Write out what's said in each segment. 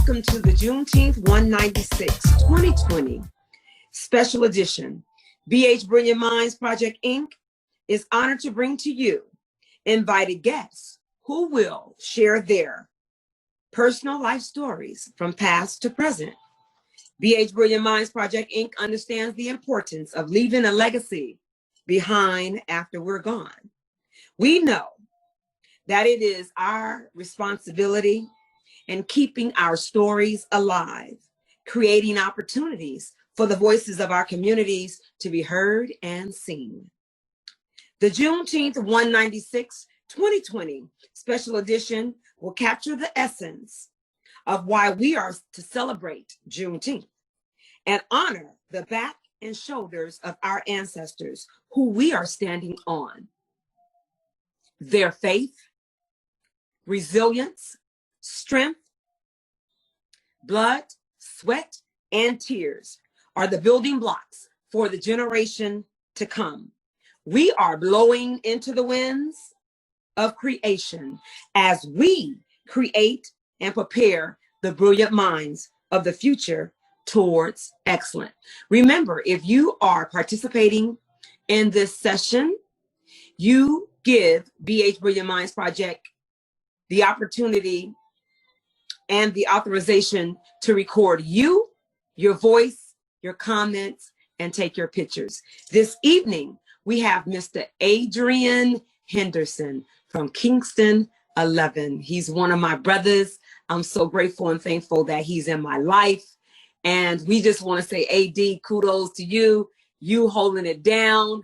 welcome to the Juneteenth 196 2020 special edition. B-HBrilliantMinds Project Inc. is honored to bring to you invited guests who will share their personal life stories from past to present. B-HBrilliantMinds Project Inc. understands the importance of leaving a legacy behind after we're gone. We know that it is our responsibility in keeping our stories alive, creating opportunities for the voices of our communities to be heard and seen. The Juneteenth 196 2020 special edition will capture the essence of why we are to celebrate Juneteenth and honor the back and shoulders of our ancestors who we are standing on. Their faith, resilience, strength, blood, sweat, and tears are the building blocks for the generation to come. We are blowing into the winds of creation as we create and prepare the brilliant minds of the future towards excellence. Remember, if you are participating in this session, you give B-HBrilliantMinds Project the opportunity and the authorization to record you, your voice, your comments, and take your pictures. This evening, we have Mr. Adrian Henderson from Kingston 11. He's one of my brothers. I'm so grateful and thankful that he's in my life. And we just want to say, AD, kudos to you. You holding it down.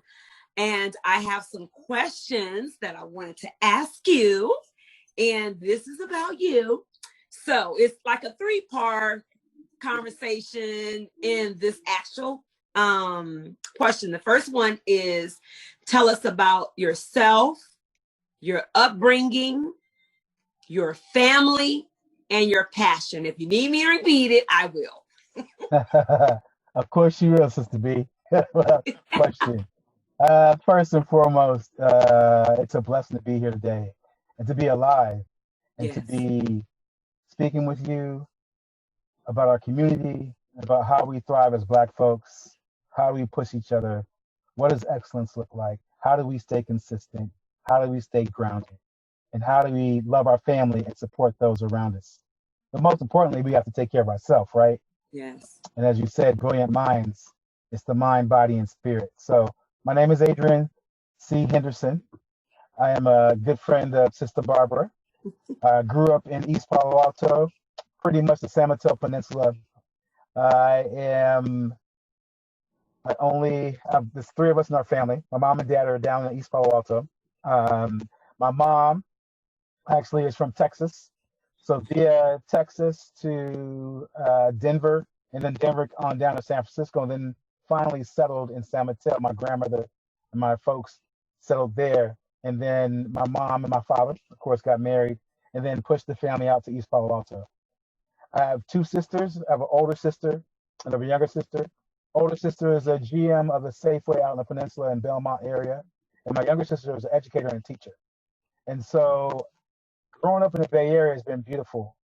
And I have some questions that I wanted to ask you. And this is about you. So it's like a three-part conversation in this actual question. The first one is, tell us about yourself, your upbringing, your family, and your passion. If you need me to repeat it, I will. Of course you will, Sister B. Question. First and foremost, it's a blessing to be here today and to be alive and to be speaking with you about our community, about how we thrive as Black folks, how do we push each other, what does excellence look like, how do we stay consistent, how do we stay grounded, and how do we love our family and support those around us. But most importantly, we have to take care of ourselves, right? Yes. And as you said, brilliant minds, it's the mind, body, and spirit. So my name is Adrian C. Henderson. I am a good friend of Sister Barbara. I grew up in East Palo Alto, pretty much the San Mateo Peninsula. There's three of us in our family. My mom and dad are down in East Palo Alto. My mom actually is from Texas. So via Texas to Denver, and then Denver on down to San Francisco, and then finally settled in San Mateo. My grandmother and my folks settled there. And then my mom and my father, of course, got married and then pushed the family out to East Palo Alto. I have two sisters. I have an older sister and I have a younger sister. Older sister is a GM of a Safeway out in the Peninsula and Belmont area. And my younger sister is an educator and teacher. And so growing up in the Bay Area has been beautiful.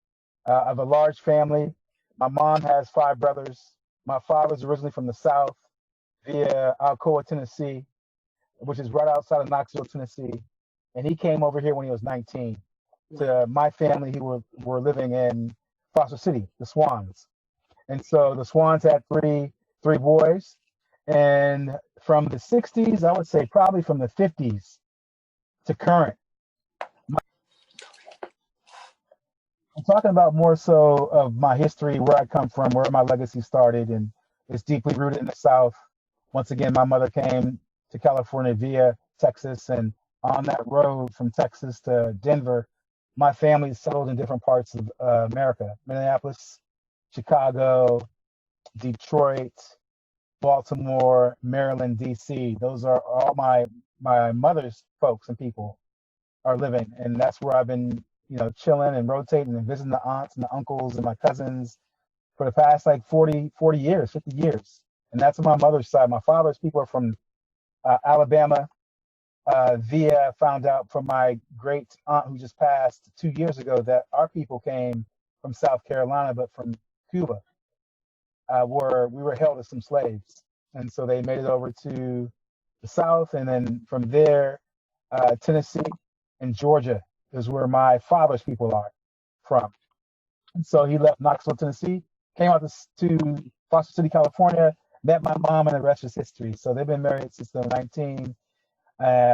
I have a large family. My mom has 5 brothers. My father's originally from the South via Alcoa, Tennessee, which is right outside of Knoxville, Tennessee. And he came over here when he was 19 to my family who were living in Foster City, the Swans. And so the Swans had three boys. And from the 60s, I would say probably from the 50s to current. I'm talking about more so of my history, where I come from, where my legacy started, and it's deeply rooted in the South. Once again, my mother came to California via Texas, and on that road from Texas to Denver, my family settled in different parts of America: Minneapolis, Chicago, Detroit, Baltimore, Maryland, DC. Those are all my mother's folks and people are living, and that's where I've been, chilling and rotating and visiting the aunts and the uncles and my cousins for the past like 40 years, 50 years. And that's on my mother's side. My father's people are from Alabama. Found out from my great aunt who just passed 2 years ago that our people came from South Carolina, but from Cuba, where we were held as some slaves. And so they made it over to the South. And then from there, Tennessee and Georgia is where my father's people are from. And so he left Knoxville, Tennessee, came out to Foster City, California, met my mom, and the rest is history. So they've been married since the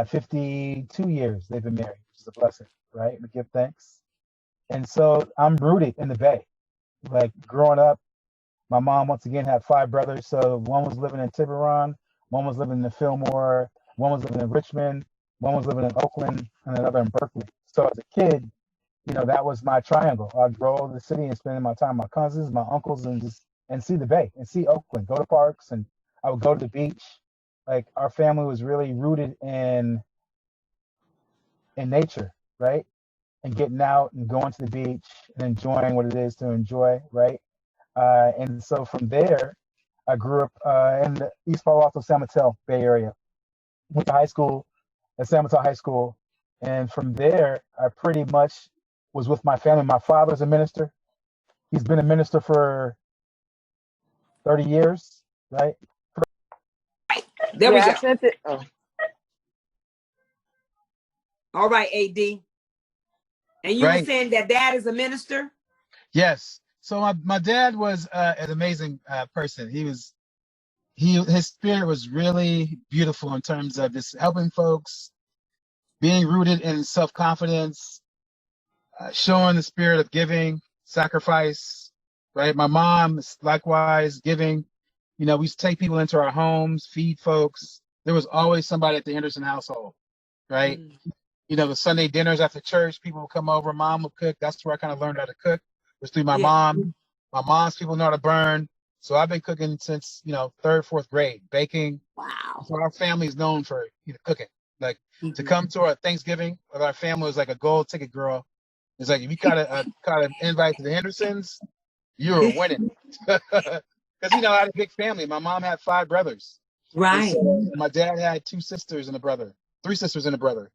52 years they've been married, which is a blessing, right? We give thanks. And so I'm rooted in the Bay. Like growing up, my mom, once again, had 5 brothers. So one was living in Tiburon, one was living in Fillmore, one was living in Richmond, one was living in Oakland, and another in Berkeley. So as a kid, that was my triangle. I'd grow the city and spend my time with my cousins, my uncles, and see the Bay and see Oakland, go to parks, and I would go to the beach. Like our family was really rooted in nature, right? And getting out and going to the beach and enjoying what it is to enjoy, right? And so from there, I grew up in the East Palo Alto, San Mateo Bay Area. Went to high school at San Mateo High School. And from there, I pretty much was with my family. My father's a minister. He's been a minister for 30 years, right? There we go. I sent it. Oh. All right, AD. And you were saying that dad is a minister? Yes. So my dad was an amazing person. His spirit was really beautiful in terms of just helping folks, being rooted in self-confidence, showing the spirit of giving, sacrifice, right? My mom is likewise giving. We used to take people into our homes, feed folks. There was always somebody at the Henderson household, right? The Sunday dinners after church, people would come over, mom would cook. That's where I kind of learned how to cook, was through my mom. My mom's people know how to burn. So I've been cooking since, 3rd, 4th grade, baking. Wow. So our family is known for cooking. Like to come to our Thanksgiving with our family was like a gold ticket, girl. It's like if you got an invite to the Hendersons, you were winning. Because I had a big family. My mom had 5 brothers. Right. So my dad had 2 sisters and a brother, 3 sisters and a brother.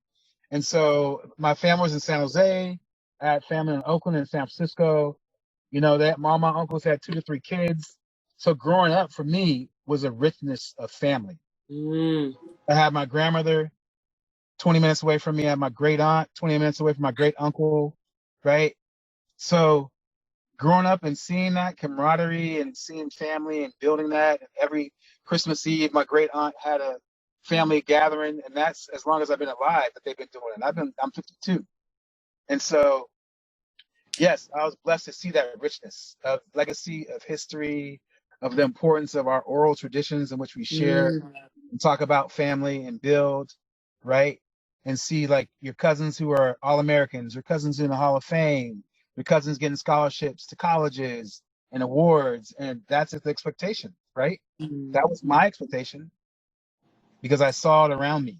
And so my family was in San Jose. I had family in Oakland and San Francisco. That all my uncles had 2 to 3 kids. So growing up for me was a richness of family. I had my grandmother 20 minutes away from me. I had my great aunt 20 minutes away from my great uncle, right? So growing up and seeing that camaraderie and seeing family and building that, and every Christmas Eve, my great aunt had a family gathering, and that's as long as I've been alive that they've been doing it. I'm 52. And so, yes, I was blessed to see that richness of legacy, of history, of the importance of our oral traditions in which we share and talk about family and build, right? And see like your cousins who are All-Americans, your cousins in the Hall of Fame, your cousins getting scholarships to colleges and awards. And that's the expectation, right? That was my expectation because I saw it around me.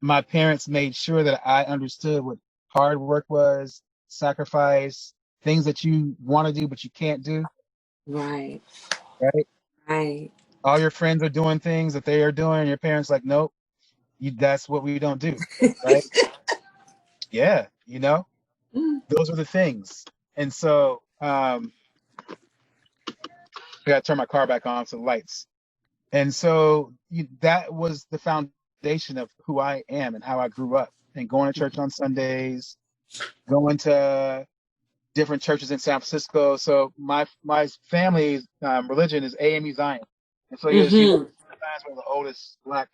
My parents made sure that I understood what hard work was, sacrifice, things that you want to do but you can't do. Right. All your friends are doing things that they are doing, and your parents like, nope, that's what we don't do, right? Yeah, those are the things. And so I gotta turn my car back on so the lights. And so that was the foundation of who I am and how I grew up, and going to church on Sundays, going to different churches in San Francisco. So my family's religion is AME Zion. And so Zion's one of the oldest Black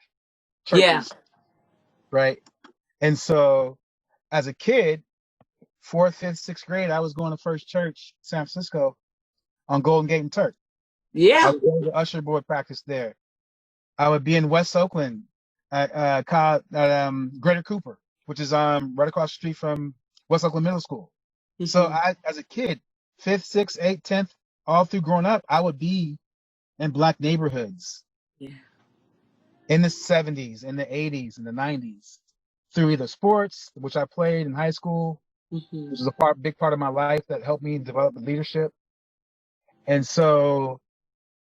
churches, right? And so as a kid, 4th, 5th, 6th grade, I was going to First Church, San Francisco, on Golden Gate and Turk. I would go to usher board practice there. I would be in West Oakland at Greater Cooper, which is right across the street from West Oakland Middle School. So I, as a kid, 5th, 6th, 8th, 10th, all through growing up, I would be in Black neighborhoods in the 70s, in the 80s, in the 90s, through either sports, which I played in high school, which is a big part of my life that helped me develop leadership. And so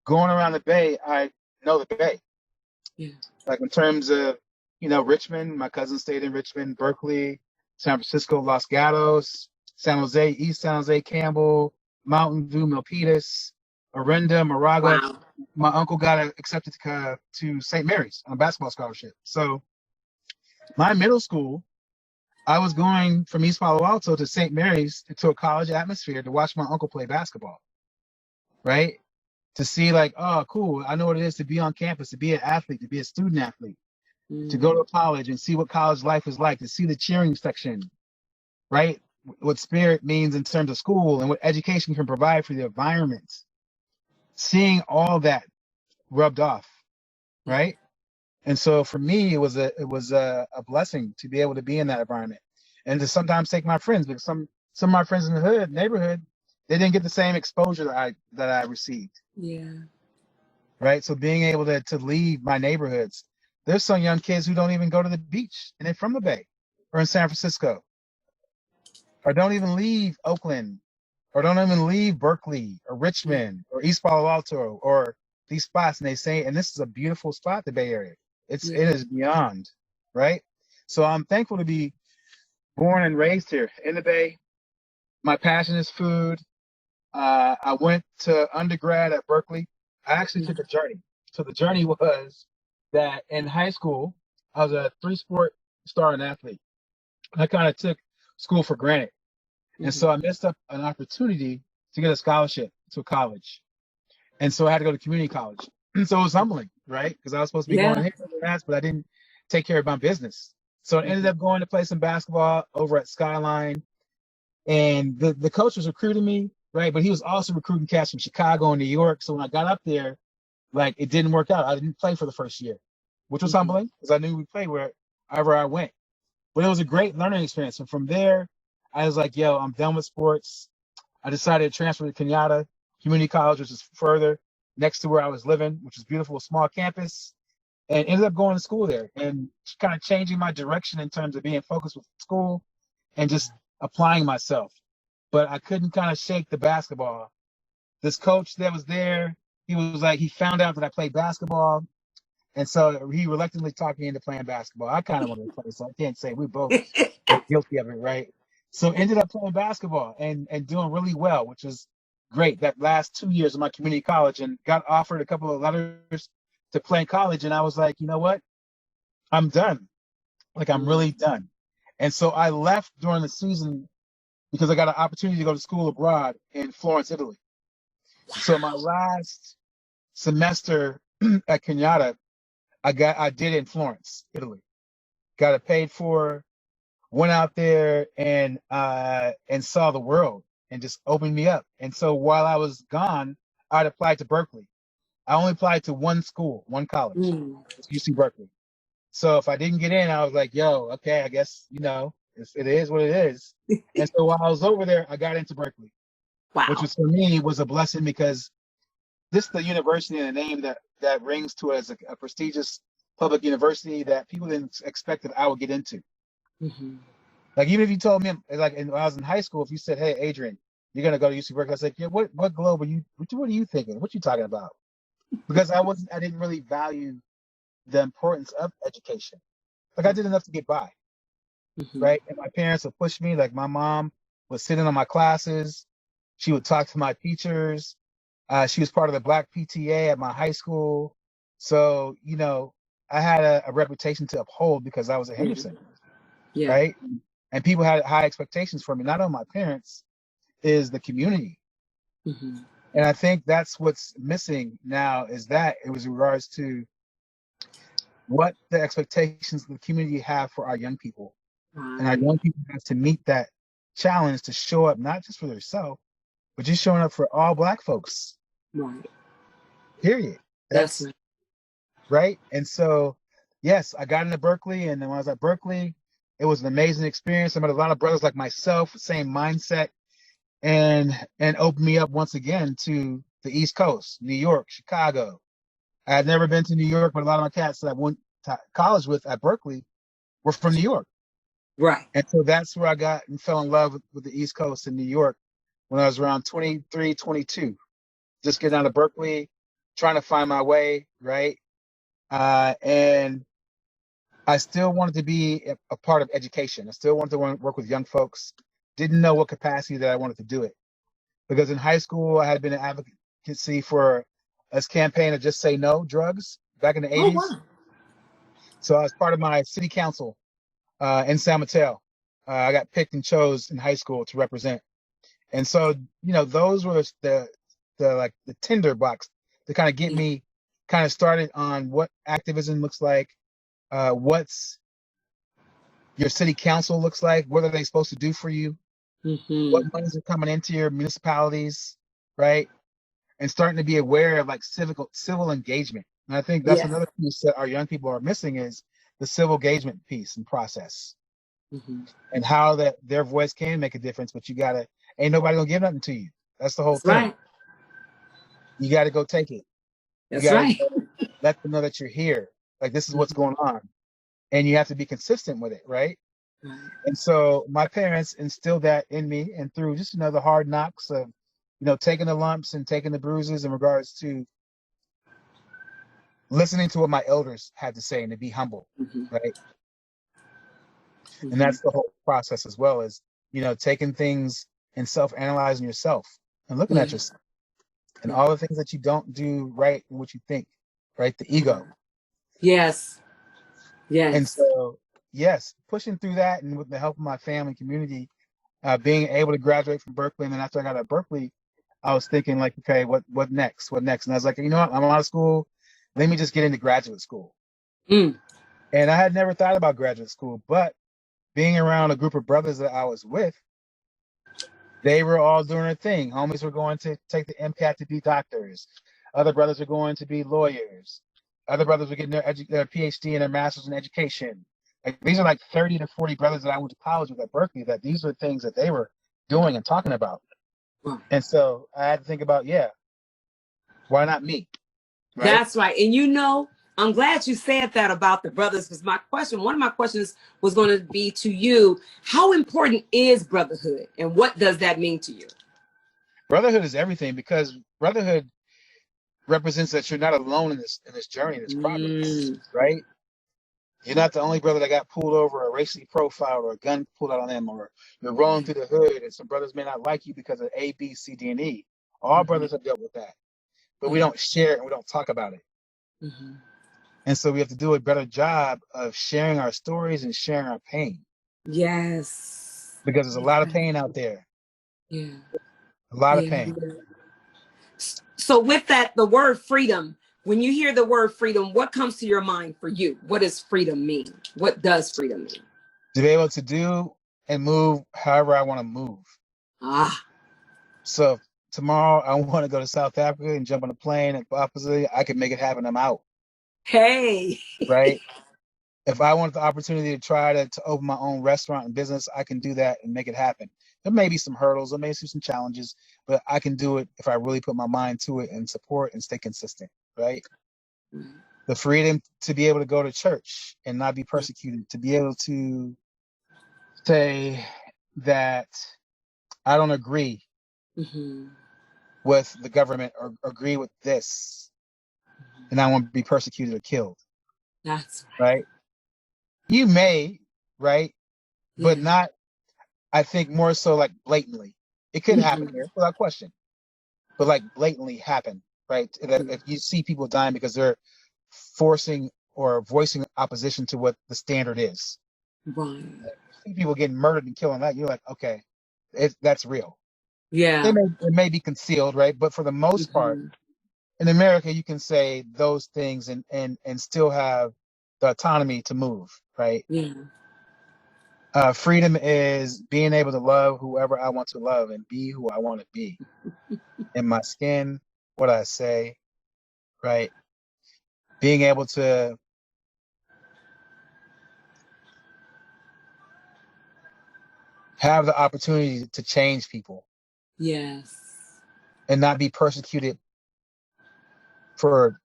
going around the Bay, I know the Bay. Like in terms of, Richmond, my cousin stayed in Richmond, Berkeley, San Francisco, Los Gatos, San Jose, East San Jose, Campbell, Mountain View, Milpitas, Orinda, Moraga. Wow. My uncle got accepted to St. Mary's on a basketball scholarship. So my middle school, I was going from East Palo Alto to St. Mary's to a college atmosphere to watch my uncle play basketball, right? To see like, oh, cool. I know what it is to be on campus, to be an athlete, to be a student athlete, to go to college and see what college life is like, to see the cheering section, right? What spirit means in terms of school and what education can provide for the environment. Seeing all that rubbed off, right? And so for me, it was a blessing to be able to be in that environment and to sometimes take my friends, because some of my friends in the neighborhood, they didn't get the same exposure that I received. Yeah. Right. So being able to leave my neighborhoods, there's some young kids who don't even go to the beach and they're from the Bay or in San Francisco, or don't even leave Oakland, or don't even leave Berkeley or Richmond or East Palo Alto or these spots. And they say, and this is a beautiful spot, the Bay Area. It is beyond, right? So I'm thankful to be born and raised here in the Bay. My passion is food. I went to undergrad at Berkeley. I actually took a journey. So the journey was that in high school, I was a 3-sport starting athlete. I kind of took school for granted. And so I missed up an opportunity to get a scholarship to a college. And so I had to go to community college. And so it was humbling, right? Because I was supposed to be going here and that, but I didn't take care of my business. So I ended up going to play some basketball over at Skyline. And the coach was recruiting me, right? But he was also recruiting cats from Chicago and New York. So when I got up there, like, it didn't work out. I didn't play for the first year, which was humbling because I knew we'd play wherever I went. But it was a great learning experience. And from there, I was like, yo, I'm done with sports. I decided to transfer to Kenyatta Community College, which is further next to where I was living, which is beautiful, small campus, and ended up going to school there and kind of changing my direction in terms of being focused with school and just applying myself. But I couldn't kind of shake the basketball. This coach that was there, he was like, he found out that I played basketball. And so he reluctantly talked me into playing basketball. I kind of wanted to play, so I can't say we both were guilty of it, right? So ended up playing basketball and doing really well, which was great. That last 2 years of my community college, and got offered a couple of letters to play in college. And I was like, you know what? I'm done. Like, I'm really done. And so I left during the season because I got an opportunity to go to school abroad in Florence, Italy. Wow. So my last semester at Kenyatta, I did in Florence, Italy. Got it paid for, went out there and saw the world and just opened me up. And so while I was gone, I'd applied to Berkeley. I only applied to one school, one college, UC Berkeley. So if I didn't get in, I was like, yo, okay, I guess, it is what it is. And so while I was over there, I got into Berkeley, which was, for me, was a blessing, because this is the university and a name that rings to as a prestigious public university that people didn't expect that I would get into. Like, even if you told me, like, when I was in high school, if you said, hey, Adrian, you're going to go to UC Berkeley, I was like, yeah, what globe are you, what are you thinking? What you talking about? Because I didn't really value the importance of education. Like, I did enough to get by, right? And my parents would push me. Like, my mom was sitting on my classes. She would talk to my teachers. She was part of the Black PTA at my high school. So, I had a reputation to uphold because I was a Henderson, right? And people had high expectations for me, not only my parents, is the community. And I think that's what's missing now, is that it was in regards to what the expectations of the community have for our young people. And our young people have to meet that challenge to show up, not just for themselves, but just showing up for all Black folks. Period. That's right. And so, yes, I got into Berkeley, and then when I was at Berkeley, it was an amazing experience. I met a lot of brothers like myself, same mindset, and opened me up once again to the East Coast, New York, Chicago. I had never been to New York, but a lot of my cats that I went to college with at Berkeley were from New York. Right. And so that's where I got and fell in love with the East Coast in New York when I was around 23, 22. Just getting out of Berkeley, trying to find my way, right? And I still wanted to be a part of education. I still wanted to work with young folks. didn't know what capacity that I wanted to do it. Because in high school, I had been an advocacy for a campaign of Just Say No drugs back in the Oh, 80s. wow. So I was part of my city council in San Mateo. I got picked and chose in high school to represent. And so, those were the tinder box to kind of get me kind of started on what activism looks like, what's your city council looks like, what are they supposed to do for you, what monies are coming into your municipalities, right? And starting to be aware of like civil engagement. And I think that's another piece that our young people are missing is the civil engagement piece and process, and how that their voice can make a difference, but ain't nobody gonna give nothing to you. That's the whole That's thing. right. You got to go take it. That's You got right. to let them know that you're here. Like, this is what's going on. And you have to be consistent with it, right? And so my parents instilled that in me, and through just, the hard knocks of, taking the lumps and taking the bruises in regards to listening to what my elders had to say and to be humble, right? And that's the whole process as well, as, taking things and self-analyzing yourself and looking at yourself and all the things that you don't do right and what you think, right? The ego. Yes. And so, yes, pushing through that, and with the help of my family community, being able to graduate from Berkeley. And then after I got out of Berkeley, I was thinking like, okay, what next? What next? And I was like, you know what? I'm out of school. Let me just get into graduate school. And I had never thought about graduate school, but being around a group of brothers that I was with, they were all doing their thing. Homies were going to take the MCAT to be doctors. Other brothers were going to be lawyers. Other brothers were getting their PhD and their master's in education. Like, these are like 30 to 40 brothers that I went to college with at Berkeley, that these were things that they were doing and talking about. And so I had to think about, why not me? Right? That's right. And I'm glad you said that about the brothers, because one of my questions was going to be to you, how important is brotherhood and what does that mean to you? Brotherhood is everything, because brotherhood represents that you're not alone in this journey, this progress, right? You're not the only brother that got pulled over or racially profiled or a gun pulled out on them, or you're rolling through the hood and some brothers may not like you because of A, B, C, D, and E. All brothers have dealt with that, but we don't share it and we don't talk about it. And so we have to do a better job of sharing our stories and sharing our pain. Yes. Because there's a lot of pain out there. Yeah. A lot of pain. So with that, the word freedom, when you hear the word freedom, what comes to your mind for you? What does freedom mean? What does freedom mean? To be able to do and move however I want to move. So tomorrow I want to go to South Africa and jump on a plane and opposite, I can make it happen. I'm out. Hey. Right? If I want the opportunity to try to open my own restaurant and business, I can do that and make it happen. There may be some hurdles, there may be some challenges, but I can do it if I really put my mind to it and support and stay consistent, right? The freedom to be able to go to church and not be persecuted, to be able to say that I don't agree with the government or agree with this, and I won't be persecuted or killed. That's right. You may, right? But not, I think, more so like blatantly. It could happen here without question, but like blatantly happen, right? That if you see people dying because they're forcing or voicing opposition to what the standard is, right? See people getting murdered and killing, that you're like, okay, that's real. Yeah, it may be concealed, right? But for the most part, in America, you can say those things and still have the autonomy to move, right? Yeah. Freedom is being able to love whoever I want to love and be who I want to be. In my skin, what I say, right? Being able to have the opportunity to change people. Yes. And not be persecuted for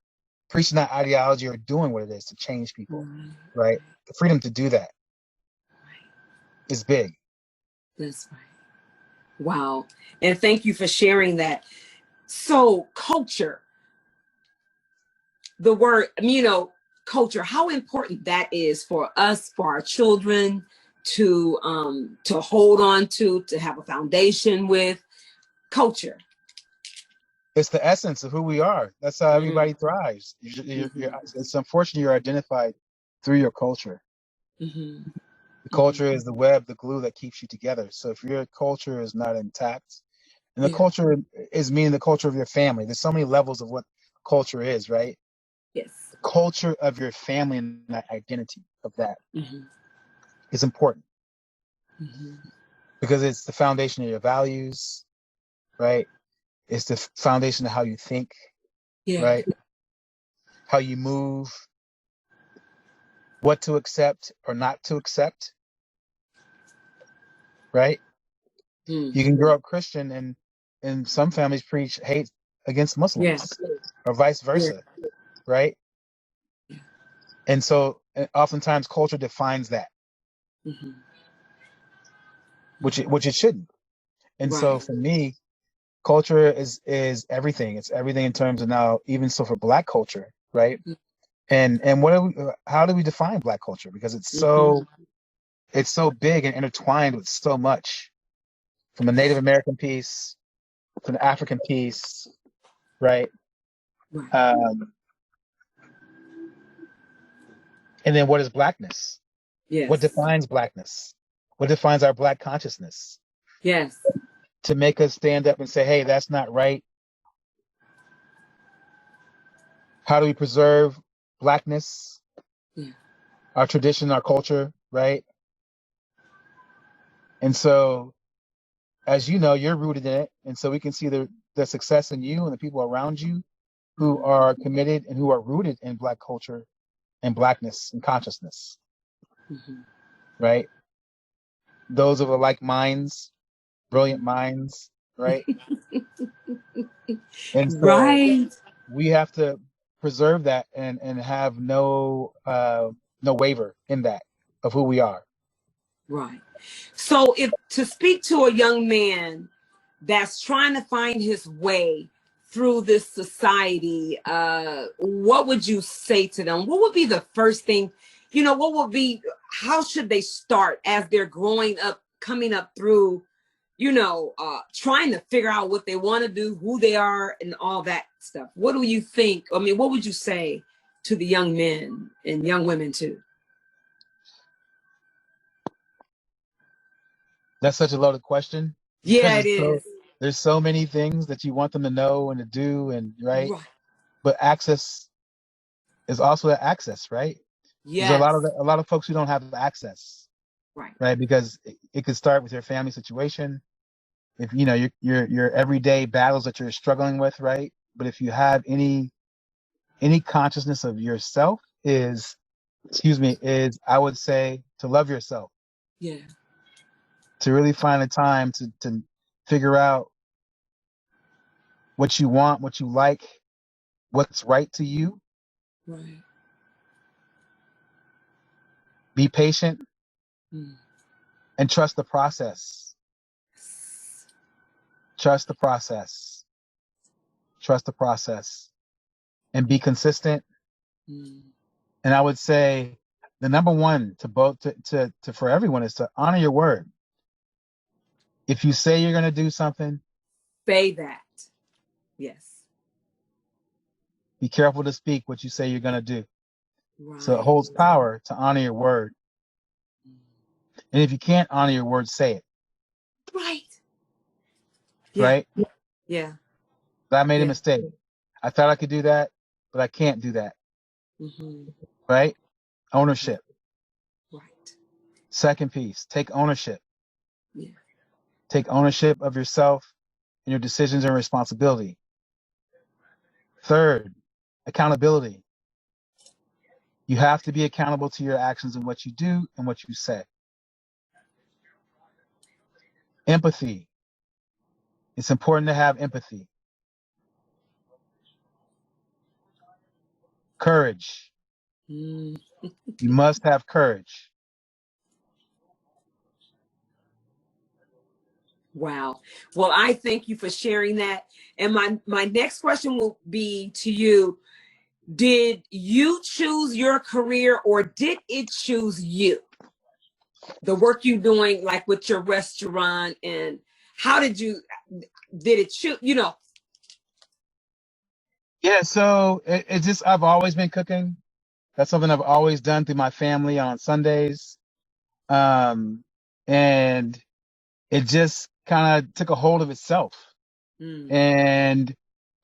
preaching that ideology or doing what it is to change people, right? The freedom to do that is big. That's right. Wow. And thank you for sharing that. So culture, the word, culture, how important that is for us, for our children to hold on to have a foundation with culture. It's the essence of who we are. That's how everybody thrives. It's unfortunate you're identified through your culture. The culture is the web, the glue that keeps you together. So if your culture is not intact, and the culture is meaning the culture of your family. There's so many levels of what culture is, right? Yes. The culture of your family and that identity of that is important because it's the foundation of your values, right? It's the foundation of how you think, right? How you move, what to accept or not to accept, right? You can grow up Christian and some families preach hate against Muslims or vice versa, right? And so oftentimes culture defines that, which it shouldn't. And so for me, culture is everything. It's everything in terms of now, even so for Black culture, right? And how do we define Black culture? Because it's so big and intertwined with so much, from the Native American piece to the African piece, right? And then what is Blackness? Yes. What defines Blackness? What defines our Black consciousness? Yes. To make us stand up and say, hey, that's not right. How do we preserve Blackness, our tradition, our culture, right? And so, as you know, you're rooted in it. And so we can see the success in you and the people around you who are committed and who are rooted in Black culture and Blackness and consciousness, right? Those of like minds, brilliant minds, right? And so we have to preserve that and have no waiver in that of who we are. Right. So if to speak to a young man that's trying to find his way through this society, what would you say to them? What would be the first thing, how should they start as they're growing up, coming up through, trying to figure out what they want to do, who they are, and all that stuff? What do you think? I mean, what would you say to the young men and young women too? That's such a loaded question. Yeah, it is. There's so many things that you want them to know and to do, and right. But access is also that access, right? Yeah. There's a lot of folks who don't have access, right? Because it could start with your family situation. If your everyday battles that you're struggling with, right? But if you have any consciousness of yourself, is I would say to love yourself. Yeah. To really find a time to figure out what you want, what you like, what's right to you. Right. Be patient and trust the process. Trust the process. Trust the process. And be consistent. And I would say the number one for everyone is to honor your word. If you say you're going to do something, say that. Yes. Be careful to speak what you say you're going to do. So it holds power to honor your word. And if you can't honor your word, say it. Right. Right? Yeah. I made a mistake. I thought I could do that, but I can't do that. Right? Ownership. Right. Second piece, take ownership. Yeah. Take ownership of yourself and your decisions and responsibility. Third, accountability. You have to be accountable to your actions and what you do and what you say. Empathy. It's important to have empathy. Courage. You must have courage. Wow. Well, I thank you for sharing that. And my next question will be to you. Did you choose your career or did it choose you? the work you doing, like with your restaurant, and how did it shoot, Yeah, so it just, I've always been cooking. That's something I've always done through my family on Sundays. And it just kind of took a hold of itself. And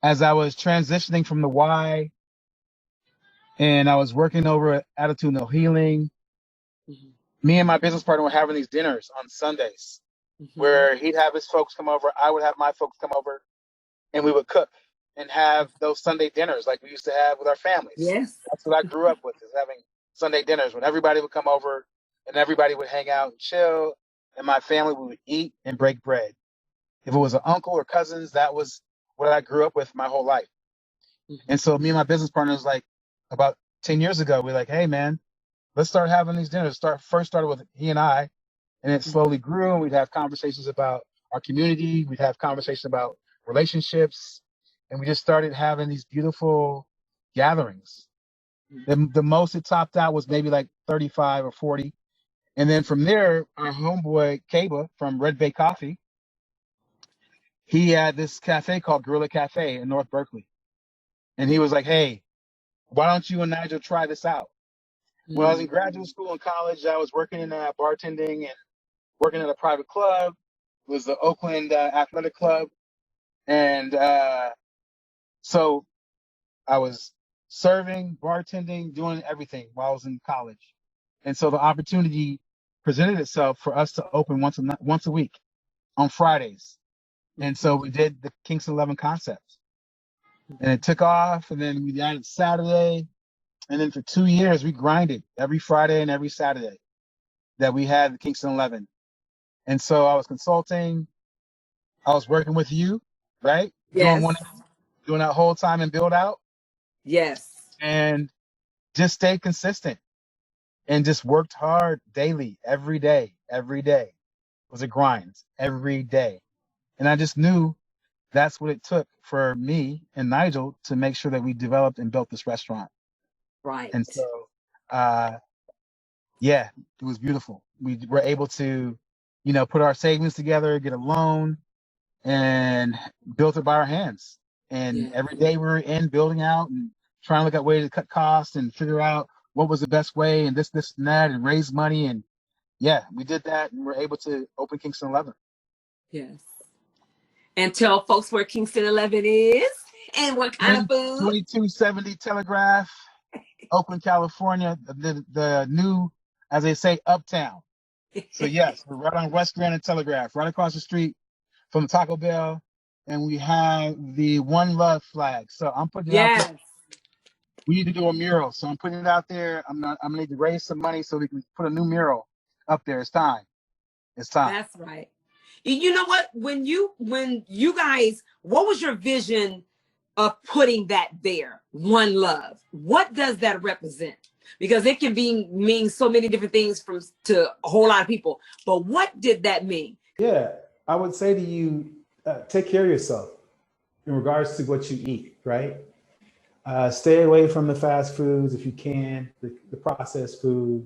as I was transitioning from the why, and I was working over at Attitudinal Healing, me and my business partner were having these dinners on Sundays where he'd have his folks come over, I would have my folks come over, and we would cook and have those Sunday dinners like we used to have with our families. Yes. That's what I grew up with, is having Sunday dinners when everybody would come over and everybody would hang out and chill, and my family would eat and break bread. If it was an uncle or cousins, that was what I grew up with my whole life. And so me and my business partner was like, about 10 years ago, we're like, hey, man, let's start having these dinners. First started with he and I, and it slowly grew, and we'd have conversations about our community. We'd have conversations about relationships, and we just started having these beautiful gatherings. The most it topped out was maybe like 35 or 40. And then from there, our homeboy, Kaba from Red Bay Coffee, he had this cafe called Gorilla Cafe in North Berkeley. And he was like, hey, why don't you and Nigel try this out? When I was in graduate school and college, I was working in bartending and working at a private club. It was the Oakland Athletic Club. And so I was serving, bartending, doing everything while I was in college. And so the opportunity presented itself for us to open once a week on Fridays. And so we did the Kingston 11 concept. And it took off, and then we added Saturday. And then for 2 years, we grinded every Friday and every Saturday that we had the Kingston 11. And so I was consulting. I was working with you, right? Yes. Doing that whole time and build out. Yes. And just stayed consistent and just worked hard daily, every day. Every day was a grind, every day. And I just knew that's what it took for me and Nigel to make sure that we developed and built this restaurant. Right. And so, yeah, it was beautiful. We were able to, put our savings together, get a loan, and built it by our hands. And every day we were in building out and trying to look at ways to cut costs and figure out what was the best way and this and that, and raise money. And yeah, we did that, and we're able to open Kingston 11. Yes. And tell folks where Kingston 11 is and what kind of food. 2270 Telegraph, Oakland, California, the new, as they say, uptown. So yes, we're right on West Grand and Telegraph, right across the street from Taco Bell, and we have the One Love flag. So I'm putting it out there. We need to do a mural, so I'm putting it out there. I'm gonna need to raise some money so we can put a new mural up there. It's time. It's time. That's right. You know what? When you guys, what was your vision of putting that there? One Love. What does that represent? Because it can mean so many different things to a whole lot of people. But what did that mean? Yeah, I would say to you, take care of yourself in regards to what you eat, right? Stay away from the fast foods if you can, the processed food.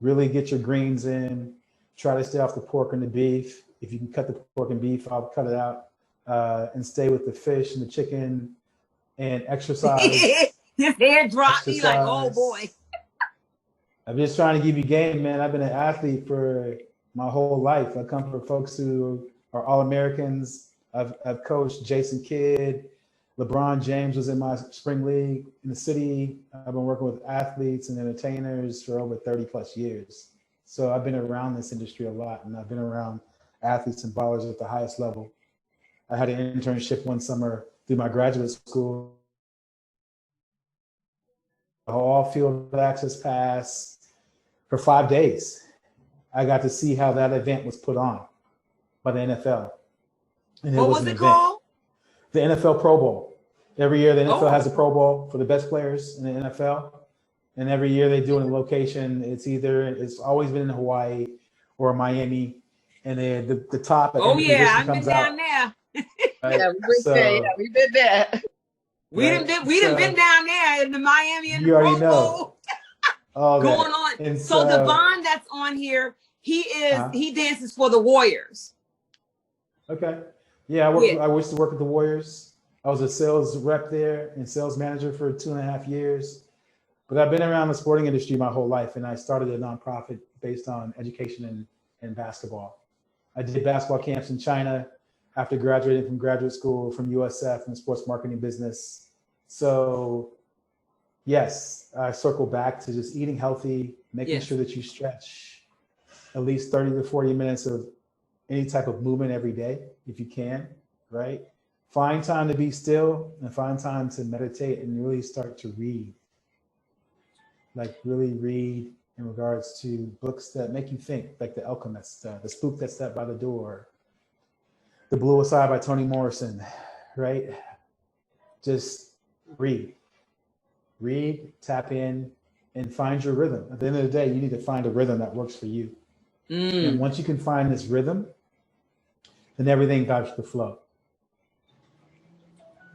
Really get your greens in. Try to stay off the pork and the beef. If you can cut the pork and beef, I'll cut it out. And stay with the fish and the chicken, and exercise. His head dropped. He's like, oh boy. I'm just trying to give you game, man. I've been an athlete for my whole life. I come from folks who are All-Americans. I've coached Jason Kidd. LeBron James was in my spring league in the city. I've been working with athletes and entertainers for over 30 plus years. So I've been around this industry a lot, and I've been around athletes and ballers at the highest level. I had an internship one summer through my graduate school. All field access pass for 5 days. I got to see how that event was put on by the NFL. And what was it called? The NFL Pro Bowl. Every year the NFL has a Pro Bowl for the best players in the NFL. And every year they do it in a location. It's always been in Hawaii or Miami. And the top. Oh yeah, I've been down there. Right? Yeah, we've been there. We done been down there in the Miami and the you Pro already Bowl. know. Going on. And so the bond that's on here He dances for the Warriors. Okay. Yeah, I used to work at the Warriors. I was a sales rep there and sales manager for 2.5 years. But I've been around the sporting industry my whole life, and I started a nonprofit based on education and basketball. I did basketball camps in China after graduating from graduate school from USF in sports marketing business. So yes, I circle back to just eating healthy, making sure that you stretch at least 30 to 40 minutes of any type of movement every day, if you can, right? Find time to be still and find time to meditate and really start to read. Like really read in regards to books that make you think, like The Alchemist, The Spook That Stepped by the Door, The Blue Aside by Toni Morrison, right? Just read, tap in, and find your rhythm. At the end of the day, you need to find a rhythm that works for you. And once you can find this rhythm, then everything guides the flow.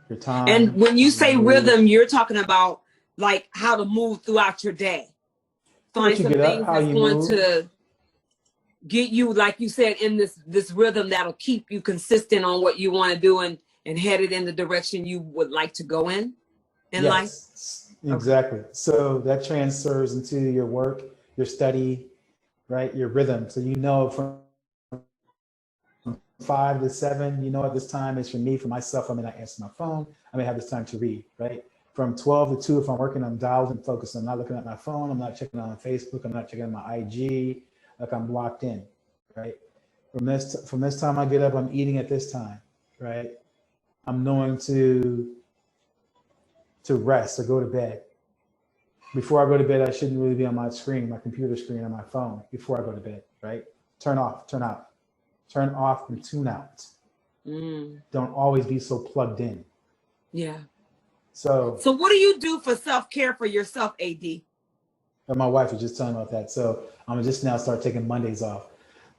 Your time. And when you say rhythm, you're talking about like how to move throughout your day. Find some things that's going to get you, like you said, in this rhythm that'll keep you consistent on what you want to do and headed in the direction you would like to go in life. Exactly. So that transfers into your work, your study, right? Your rhythm. So from 5 to 7, at this time is for me, for myself. I may not answer my phone. I may have this time to read, right? From 12 to 2, if I'm working, I'm dialed and focused. I'm not looking at my phone. I'm not checking on Facebook. I'm not checking my IG. Like I'm locked in, right? From this time I get up, I'm eating at this time, right? I'm knowing to rest or go to bed. Before I go to bed, I shouldn't really be on my screen, my computer screen, on my phone before I go to bed, right? Turn off, turn out. Turn off and tune out. Don't always be so plugged in. Yeah. So what do you do for self-care for yourself, AD? My wife was just telling me about that. So I'm just now start taking Mondays off.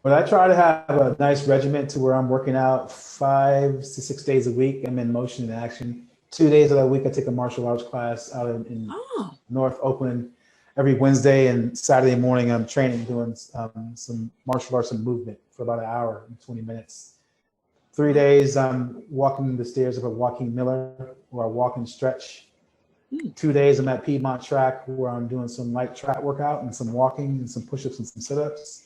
But I try to have a nice regiment to where I'm working out 5 to 6 days a week. I'm in motion and action. 2 days of that week, I take a martial arts class out in North Oakland. Every Wednesday and Saturday morning, I'm training, doing some martial arts and movement for about an hour and 20 minutes. 3 days, I'm walking the stairs of a Joaquin Miller, where I walk and stretch. 2 days, I'm at Piedmont Track, where I'm doing some light track workout and some walking and some push-ups and some sit-ups.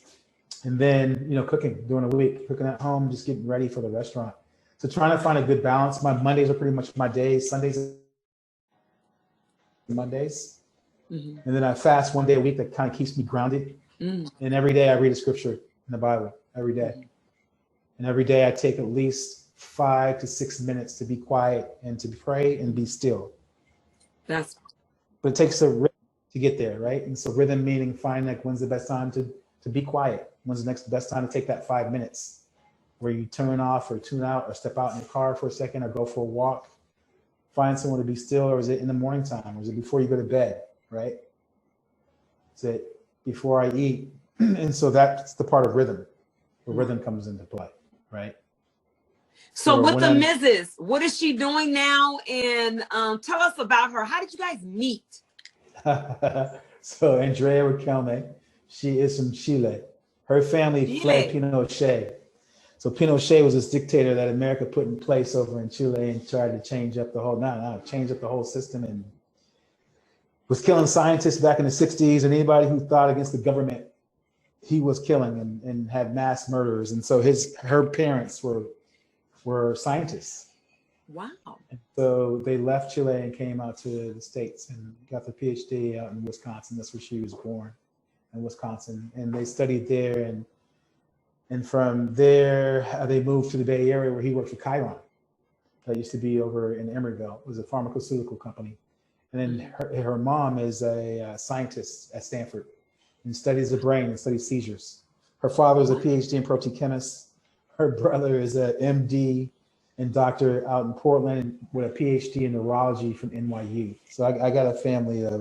And then, cooking during the week, cooking at home, just getting ready for the restaurant. So trying to find a good balance. My Mondays are pretty much my days. Sundays and Mondays. And then I fast 1 day a week. That kind of keeps me grounded. And every day I read a scripture in the Bible, every day. And every day I take at least 5 to 6 minutes to be quiet and to pray and be still. But it takes a rhythm to get there, right? And so rhythm meaning find like when's the best time to be quiet? When's the best time to take that 5 minutes where you turn off or tune out or step out in your car for a second or go for a walk? Find somewhere to be still, or is it in the morning time? Or is it before you go to bed, right? Is it before I eat? And so that's the part of rhythm, where rhythm comes into play, right? So with the Mrs., what is she doing now? And tell us about her. How did you guys meet? So Andrea Riquelme, she is from Chile. Her family fled Pinochet. So Pinochet was this dictator that America put in place over in Chile and tried to change up the whole system, and was killing scientists back in the 60s, and anybody who thought against the government, he was killing and had mass murders. And so her parents were scientists. Wow. And so they left Chile and came out to the States and got their PhD out in Wisconsin. That's where she was born, in Wisconsin. And they studied there. And from there, they moved to the Bay Area, where he worked for Chiron. That used to be over in Emeryville. It was a pharmaceutical company. And then her mom is a scientist at Stanford and studies the brain and studies seizures. Her father is a PhD in protein chemist. Her brother is a MD and doctor out in Portland with a PhD in neurology from NYU. So I got a family of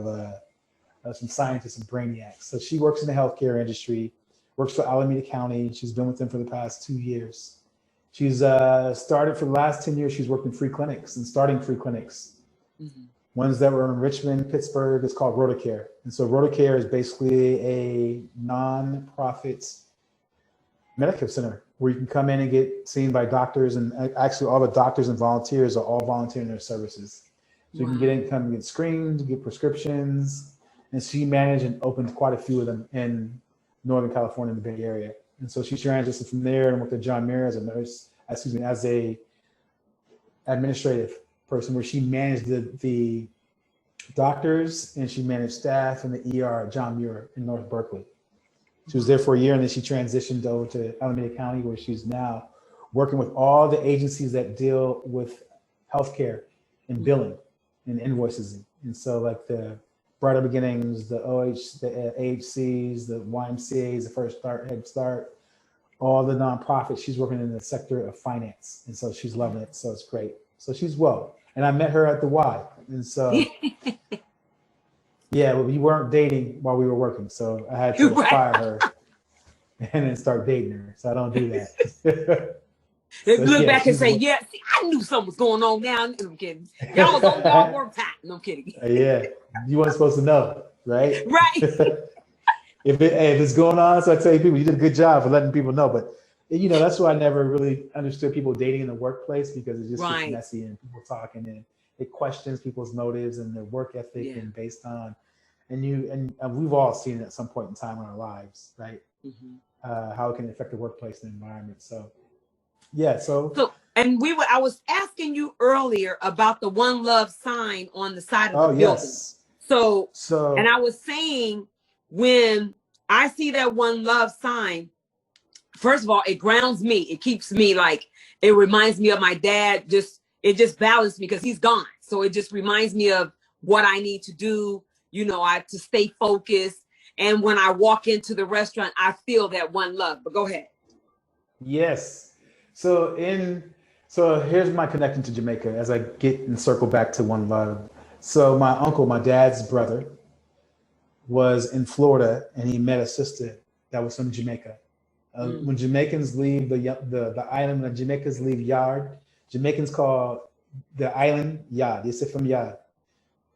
some scientists and brainiacs. So she works in the healthcare industry, works for Alameda County. She's been with them for the past 2 years. She's started for the last 10 years. She's worked in free clinics and starting free clinics. Ones that were in Richmond, Pittsburgh. It's called Rotocare. And so Rotocare is basically a non-profit medical center where you can come in and get seen by doctors, and actually all the doctors and volunteers are all volunteering their services. So you can get in, come and get screened, get prescriptions, and she managed and opened quite a few of them in Northern California, in the Bay Area. And so she transitioned from there and worked at John Muir as a nurse, as a administrative person, where she managed the doctors and she managed staff in the ER at John Muir in North Berkeley. She was there for a year, and then she transitioned over to Alameda County, where she's now working with all the agencies that deal with healthcare and billing and invoices. And so like the Brighter Beginnings, the the AHCs, the YMCAs, the First Start, Head Start, all the nonprofits. She's working in the sector of finance. And so she's loving it. So it's great. So she's well. And I met her at the Y. And so, yeah, but we weren't dating while we were working. So I had to fire her and then start dating her. So I don't do that. So, look back and say, yeah, see, I knew something was going on now. No, I'm kidding. Y'all was on long work time. No, I'm kidding. Yeah, you weren't supposed to know, right? Right. If it's going on, so I tell you, people, you did a good job for letting people know. But you know, that's why I never really understood people dating in the workplace, because it just gets messy and people talking, and it questions people's motives and their work ethic and based on, and we've all seen it at some point in time in our lives, right? How it can affect the workplace and the environment. So. Yeah. So and I was asking you earlier about the One Love sign on the side of the building. So, and I was saying, when I see that One Love sign, first of all, it grounds me. It keeps me like, it reminds me of my dad. It just balanced me because he's gone. So it just reminds me of what I need to do. You know, to stay focused. And when I walk into the restaurant, I feel that One Love. But go ahead. Yes. So here's my connection to Jamaica as I get and circle back to One Love. So my uncle, my dad's brother, was in Florida, and he met a sister that was from Jamaica. When Jamaicans leave the island, when Jamaicans leave Yard, Jamaicans call the island Yard. They say from Yard.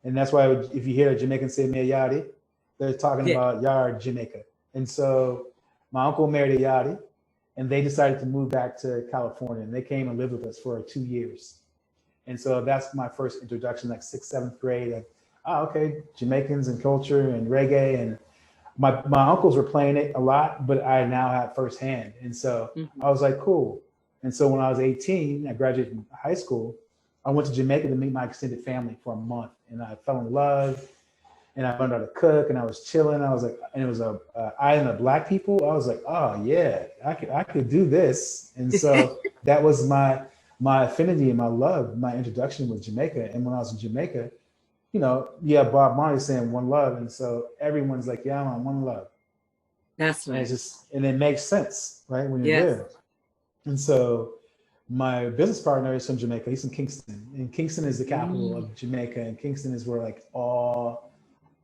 And that's why if you hear a Jamaican say "me Yardi," they're talking about Yard, Jamaica. And so my uncle married a Yardi, and they decided to move back to California, and they came and lived with us for 2 years. And so that's my first introduction, like 6th, 7th grade of, okay, Jamaicans and culture and reggae. And my uncles were playing it a lot, but I now had firsthand. And so I was like, cool. And so when I was 18, I graduated from high school, I went to Jamaica to meet my extended family for a month, and I fell in love. And I learned how to cook, and I was chilling. I was like, and it was a island of Black people. I was like, oh yeah, I could do this. And so that was my affinity and my love, my introduction with Jamaica. And when I was in Jamaica, you know, Bob Marley saying One Love, and so everyone's like, yeah, I'm on One Love. That's right. And it makes sense, right, when you're there. And so my business partner is from Jamaica. He's from Kingston, and Kingston is the capital of Jamaica, and Kingston is where like all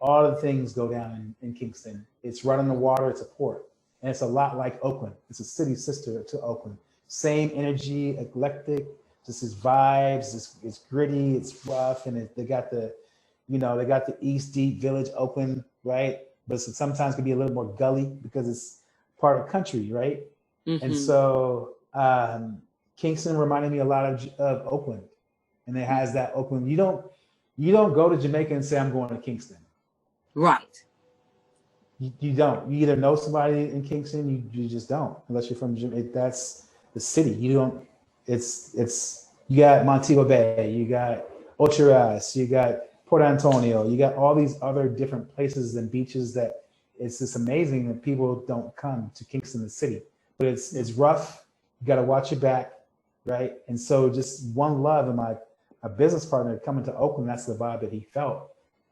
the things go down in Kingston. It's right on the water. It's a port. And it's a lot like Oakland. It's a city sister to Oakland. Same energy, eclectic, just his vibes. It's gritty, it's rough. And they got the East Deep Village, Oakland, right? But sometimes can be a little more gully because it's part of country, right? And so Kingston reminded me a lot of Oakland. And it has that Oakland. You don't go to Jamaica and say, I'm going to Kingston. Right. You don't. You either know somebody in Kingston, you just don't, unless you're from Jamaica. That's the city. You don't. You got Montego Bay, you got Ochiras, you got Port Antonio, you got all these other different places and beaches that it's just amazing that people don't come to Kingston, the city. But it's rough. You got to watch your back, right? And so just One Love, and my business partner coming to Oakland, that's the vibe that he felt.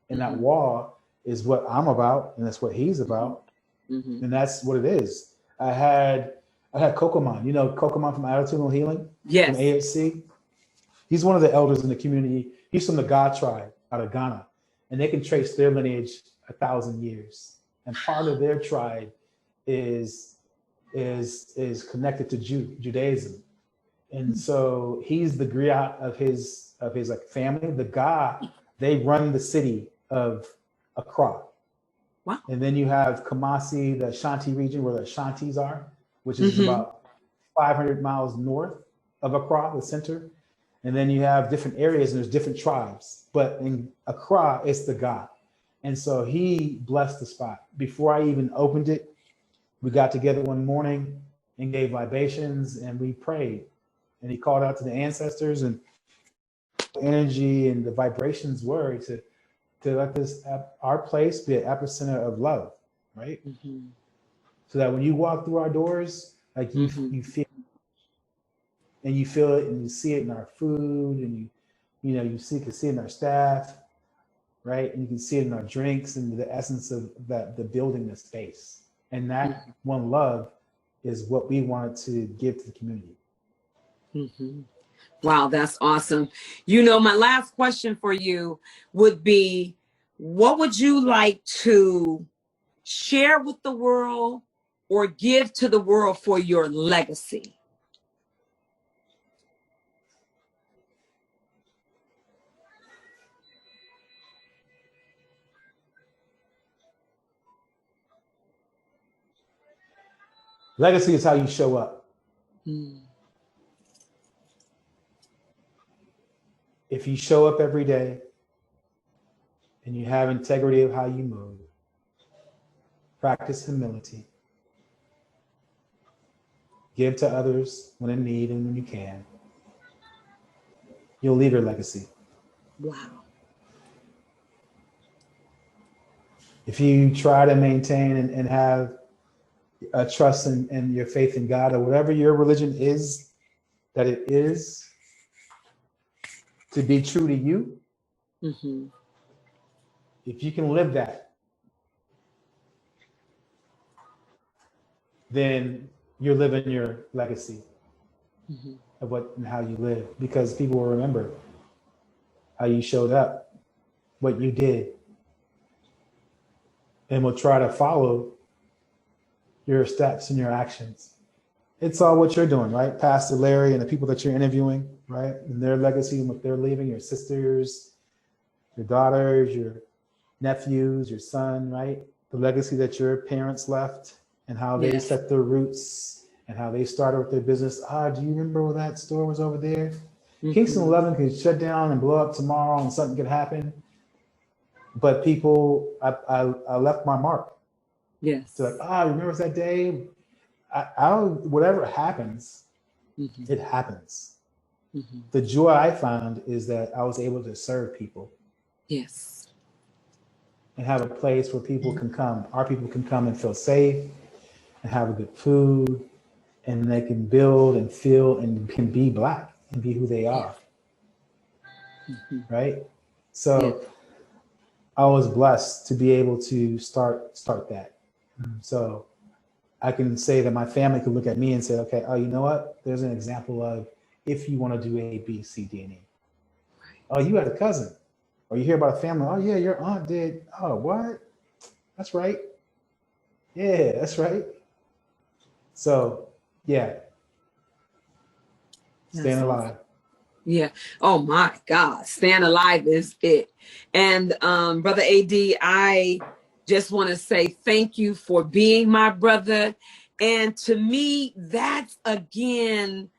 And that wall is what I'm about, and that's what he's about, and that's what it is. I had Kokoman, you know Kokoman from Attitudinal Healing, from AHC. He's one of the elders in the community. He's from the God tribe out of Ghana, and they can trace their lineage 1,000 years. And part of their tribe is connected to Judaism, and so he's the griot of his like family. The God, they run the city of Accra. Wow. And then you have Kumasi, the Ashanti region where the Ashantis are. which is about 500 miles north of Accra, the center. And then you have different areas and there's different tribes. But in Accra, it's the God. And so he blessed the spot. Before I even opened it, we got together one morning and gave libations and we prayed. And he called out to the ancestors and energy and the vibrations were to let this our place be an epicenter of love, right? So that when you walk through our doors, like you feel, and you feel it and you see it in our food, and you can see it in our staff, right? And you can see it in our drinks and the essence of that, the building, the space. And that one love is what we wanted to give to the community. Wow, that's awesome. You know, my last question for you would be, what would you like to share with the world or give to the world for your legacy? Legacy is how you show up. If you show up every day and you have integrity of how you move, practice humility, give to others when in need and when you can, you'll leave your legacy. Wow. If you try to maintain and have a trust in your faith in God or whatever your religion is, that it is to be true to you, if you can live that, then you're living your legacy of what and how you live, because people will remember how you showed up, what you did, and will try to follow your steps and your actions. It's all what you're doing, right? Pastor Larry and the people that you're interviewing, right? And their legacy and what they're leaving, your sisters, your daughters, your nephews, your son, right? The legacy that your parents left and how they set their roots and how they started with their business. Do you remember where that store was over there? Kingston 11 could shut down and blow up tomorrow and something could happen. But people, I left my mark. Yes. So like, remember that day? Whatever happens, it happens. The joy I found is that I was able to serve people. Yes. And have a place where people can come. Our people can come and feel safe and have a good food, and they can build and feel and can be Black and be who they are. Right? So I was blessed to be able to start that. So I can say that my family could look at me and say, okay, you know what? There's an example of if you want to do A, B, C, D, and E. Oh, you had a cousin. Or you hear about a family, oh yeah, your aunt did. Oh, what? That's right. Yeah, that's right. So, yeah. Staying alive. Yeah. Oh my God. Staying alive is it. And Brother AD, I just want to say thank you for being my brother. And to me, that's again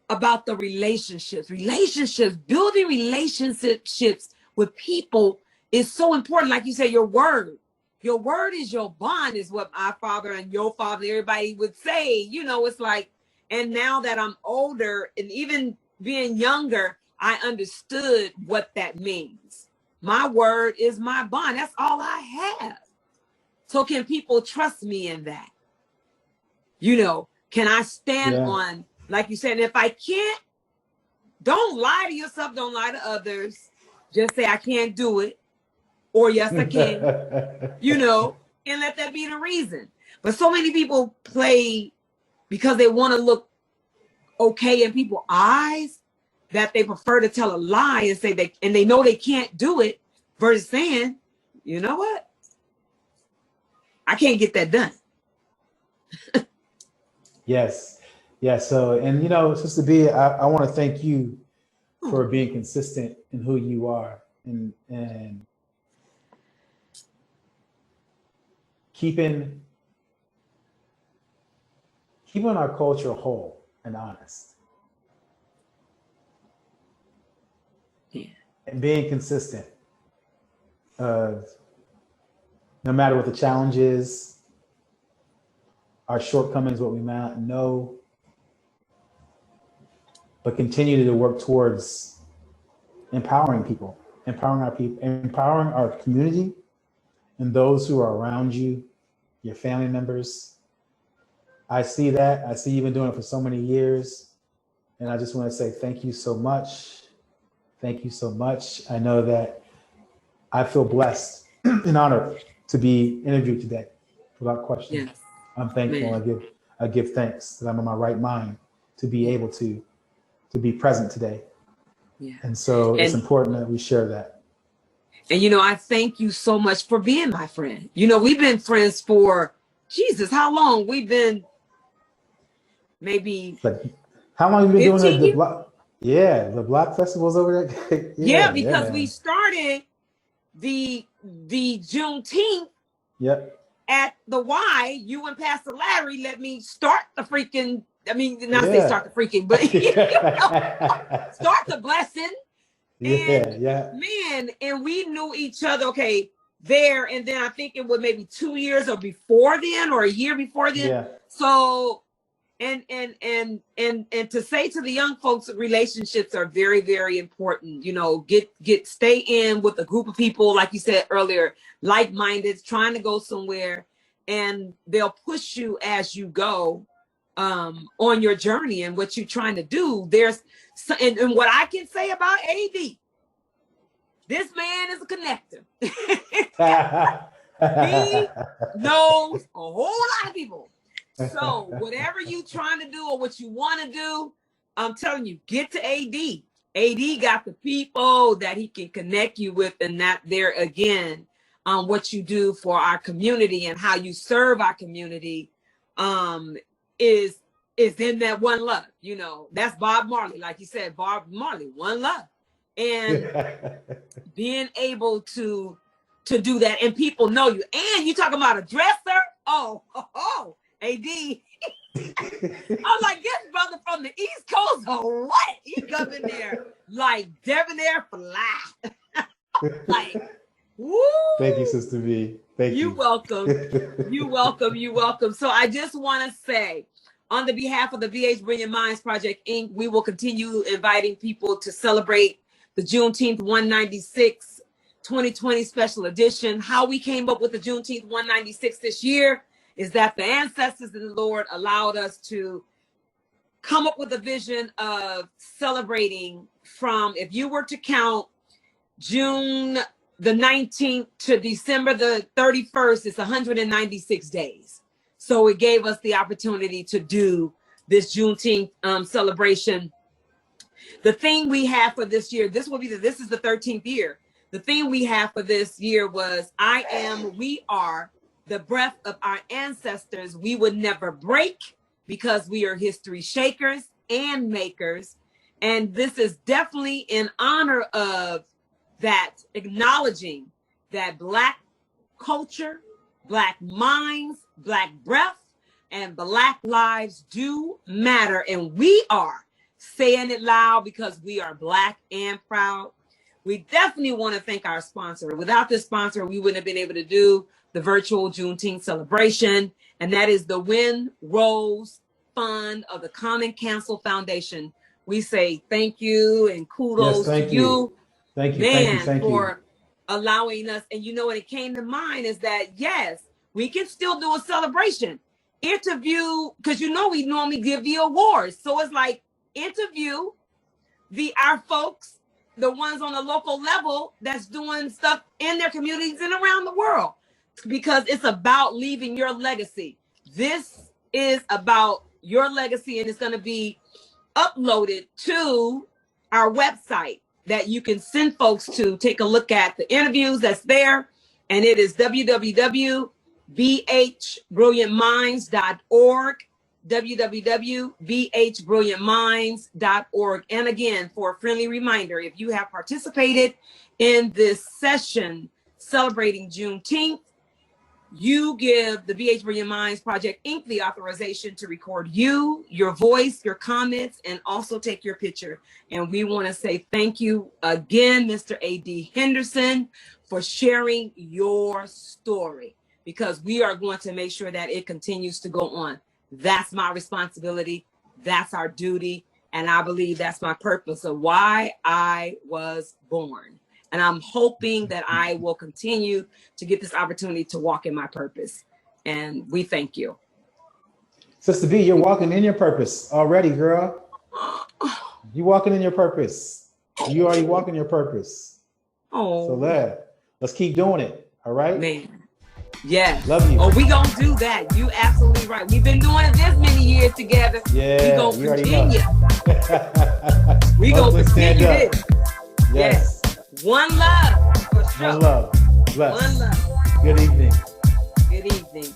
about the relationships, building relationships with people is so important. Like you said, your word is your bond, is what my father and your father, everybody would say. You know, it's like, and now that I'm older and even being younger, I understood what that means. My word is my bond. That's all I have. So can people trust me in that? You know, can I stand on, like you said, if I can't, don't lie to yourself, don't lie to others. Just say I can't do it, or yes, I can, you know, and let that be the reason. But so many people play because they want to look okay in people's eyes that they prefer to tell a lie and say they know they can't do it versus saying, you know what? I can't get that done. Yes. So, and you know, Sister B, I want to thank you for being consistent in who you are and keeping keeping our culture whole and honest. Yeah. And being consistent. No matter what the challenge is, our shortcomings, what we might not know, but continue to work towards empowering people, empowering our community and those who are around you, your family members. I see that. I see you've been doing it for so many years. And I just want to say thank you so much. Thank you so much. I know that I feel blessed and honored to be interviewed today, without question. Yes. I'm thankful. I give thanks that I'm in my right mind to be able to be present today. Yeah. And so it's important that we share that. And, you know, I thank you so much for being my friend. You know, we've been friends for, Jesus, how long? We've been maybe. But how long have you been doing the block? Yeah, the block festivals over there. Yeah, because we started the Juneteenth. Yep. At the Y, you and Pastor Larry let me start the freaking. I mean, not say start the freaking, but you know, start the blessing. And man, and we knew each other, okay, there, and then I think it was maybe 2 years or before then, or a year before then. Yeah. So, and to say to the young folks, relationships are very, very important. You know, stay in with a group of people, like you said earlier, like-minded, trying to go somewhere, and they'll push you as you go on your journey and what you're trying to do. And what I can say about AD, this man is a connector. He knows a whole lot of people. So whatever you trying to do or what you want to do, I'm telling you, get to AD. AD got the people that he can connect you with, and that there again, what you do for our community and how you serve our community is in that one love. You know, that's Bob Marley. Like you said, Bob Marley, one love. And being able to do that, and people know you. And you talking about a dresser? Oh, AD. I'm like, this brother from the East Coast, or what? He come in there like debonair fly. Like, woo. Thank you, Sister V. Thank you. You're welcome. You're welcome. You're welcome. So I just want to say, on the behalf of the B-HBrilliant Minds Project, Inc., we will continue inviting people to celebrate the Juneteenth 196 2020 special edition. How we came up with the Juneteenth 196 this year is that the ancestors in the Lord allowed us to come up with a vision of celebrating from, if you were to count June the 19th to December the 31st, it's 196 days. So it gave us the opportunity to do this Juneteenth celebration. The thing we have for this year, this is the 13th year. The thing we have for this year was, we are the breath of our ancestors. We would never break, because we are history shakers and makers. And this is definitely in honor of that, acknowledging that Black culture, Black minds, Black breath, and Black lives do matter. And we are saying it loud because we are Black and proud. We definitely want to thank our sponsor. Without this sponsor, we wouldn't have been able to do the virtual Juneteenth celebration, and that is the Win Rose Fund of the Common Council Foundation. We say thank you and kudos to you. Thank you, man, thank you. For allowing us. And you know what it came to mind is that, yes, we can still do a celebration. Interview, because you know we normally give the awards. So it's like, interview our folks, the ones on the local level that's doing stuff in their communities and around the world, because it's about leaving your legacy. This is about your legacy, and it's going to be uploaded to our website that you can send folks to take a look at the interviews that's there. And it is www.B-HBrilliantMinds.org, www.B-HBrilliantMinds.org. And again, for a friendly reminder, if you have participated in this session celebrating Juneteenth, you give the B.H. Brilliant Minds Project Inc. the authorization to record you, your voice, your comments, and also take your picture. And we want to say thank you again, Mr. A.D. Henderson, for sharing your story, because we are going to make sure that it continues to go on. That's my responsibility. That's our duty. And I believe that's my purpose of why I was born. And I'm hoping that I will continue to get this opportunity to walk in my purpose. And we thank you. Sister B, you're walking in your purpose already, girl. You walking in your purpose. You already walking your purpose. Oh, so let's keep doing it. All right, man. Yes. Love you. Oh, we gonna do that. You absolutely right. We've been doing it this many years together. Yeah, we gonna continue. We gonna continue this. Yes. One love. For sure. One love. Bless. One love. Good evening. Good evening.